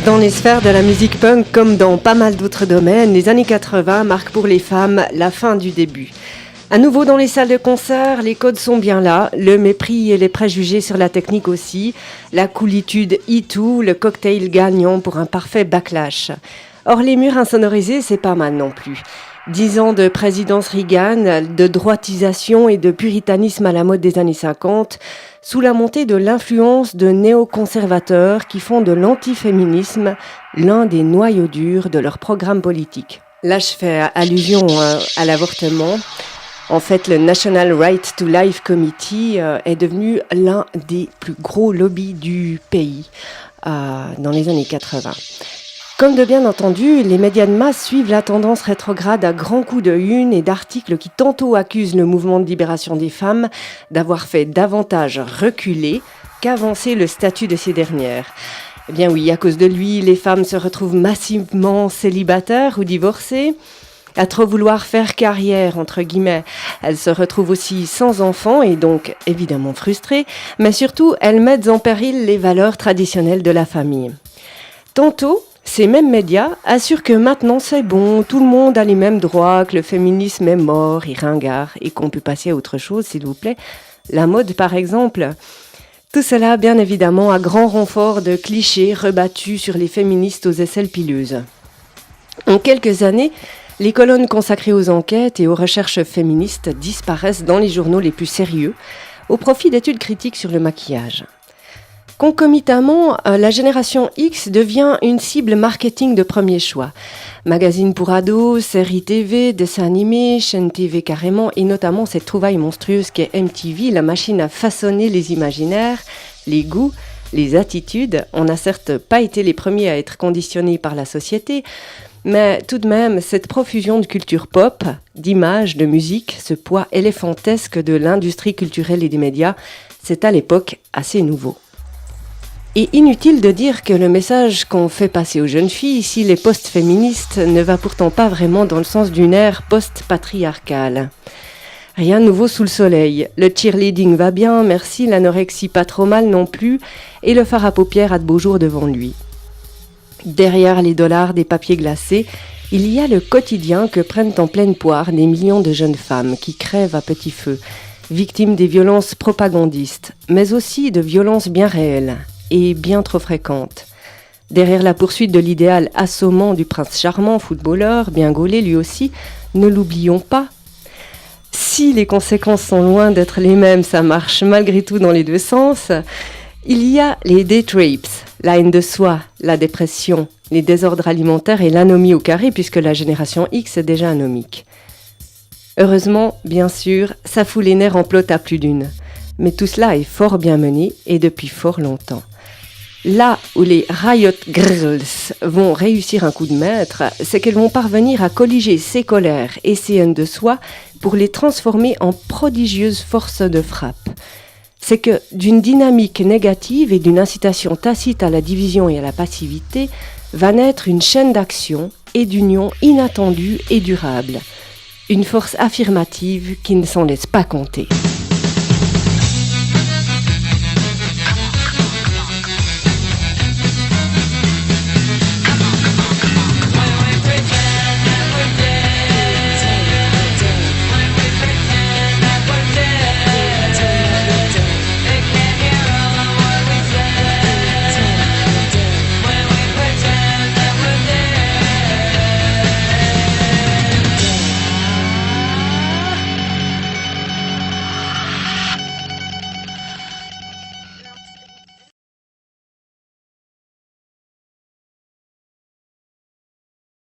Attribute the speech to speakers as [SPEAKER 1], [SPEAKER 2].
[SPEAKER 1] Dans les sphères de la musique punk, comme dans pas mal d'autres domaines, les années 80 marquent pour les femmes la fin du début. À nouveau dans les salles de concert, les codes sont bien là, le mépris et les préjugés sur la technique aussi, la coolitude tout, le cocktail gagnant pour un parfait backlash. Or les murs insonorisés, c'est pas mal non plus. 10 ans de présidence Reagan, de droitisation et de puritanisme à la mode des années 50, sous la montée de l'influence de néoconservateurs qui font de l'antiféminisme l'un des noyaux durs de leur programme politique. Là, je fais allusion à l'avortement. En fait, le National Right to Life Committee est devenu l'un des plus gros lobbies du pays dans les années 80. Comme de bien entendu, les médias de masse suivent la tendance rétrograde à grands coups de une et d'articles qui tantôt accusent le mouvement de libération des femmes d'avoir fait davantage reculer qu'avancer le statut de ces dernières. Eh bien oui, à cause de lui, les femmes se retrouvent massivement célibataires ou divorcées. À trop vouloir faire carrière, entre guillemets, elles se retrouvent aussi sans enfants et donc évidemment frustrées, mais surtout elles mettent en péril les valeurs traditionnelles de la famille. Tantôt, ces mêmes médias assurent que maintenant c'est bon, tout le monde a les mêmes droits, que le féminisme est mort et ringard et qu'on peut passer à autre chose, s'il vous plaît. La mode, par exemple. Tout cela, bien évidemment, à grand renfort de clichés rebattus sur les féministes aux aisselles pileuses. En quelques années, les colonnes consacrées aux enquêtes et aux recherches féministes disparaissent dans les journaux les plus sérieux, au profit d'études critiques sur le maquillage. Concomitamment, la génération X devient une cible marketing de premier choix. Magazines pour ados, séries TV, dessins animés, chaînes TV carrément, et notamment cette trouvaille monstrueuse qu'est MTV, la machine à façonner les imaginaires, les goûts, les attitudes. On n'a certes pas été les premiers à être conditionnés par la société, mais tout de même, cette profusion de culture pop, d'images, de musique, ce poids éléphantesque de l'industrie culturelle et des médias, c'est à l'époque assez nouveau. Et inutile de dire que le message qu'on fait passer aux jeunes filles, ici les post-féministes, ne va pourtant pas vraiment dans le sens d'une ère post-patriarcale. Rien de nouveau sous le soleil. Le cheerleading va bien, merci, l'anorexie pas trop mal non plus, et le fard à paupières a de beaux jours devant lui. Derrière les dollars des papiers glacés, il y a le quotidien que prennent en pleine poire des millions de jeunes femmes qui crèvent à petit feu, victimes des violences propagandistes, mais aussi de violences bien réelles et bien trop fréquentes. Derrière la poursuite de l'idéal assommant du prince charmant, footballeur, bien gaulé lui aussi, ne l'oublions pas. Si les conséquences sont loin d'être les mêmes, ça marche malgré tout dans les deux sens. Il y a les date rapes, la haine de soi, la dépression, les désordres alimentaires et l'anomie au carré, puisque la génération X est déjà anomique. Heureusement, bien sûr, ça fout les nerfs en plot à plus d'une. Mais tout cela est fort bien mené et depuis fort longtemps. Là où les Riot Girls vont réussir un coup de maître, c'est qu'elles vont parvenir à colliger ces colères et ces haines de soi pour les transformer en prodigieuses forces de frappe. C'est que d'une dynamique négative et d'une incitation tacite à la division et à la passivité va naître une chaîne d'action et d'union inattendue et durable. Une force affirmative qui ne s'en laisse pas compter.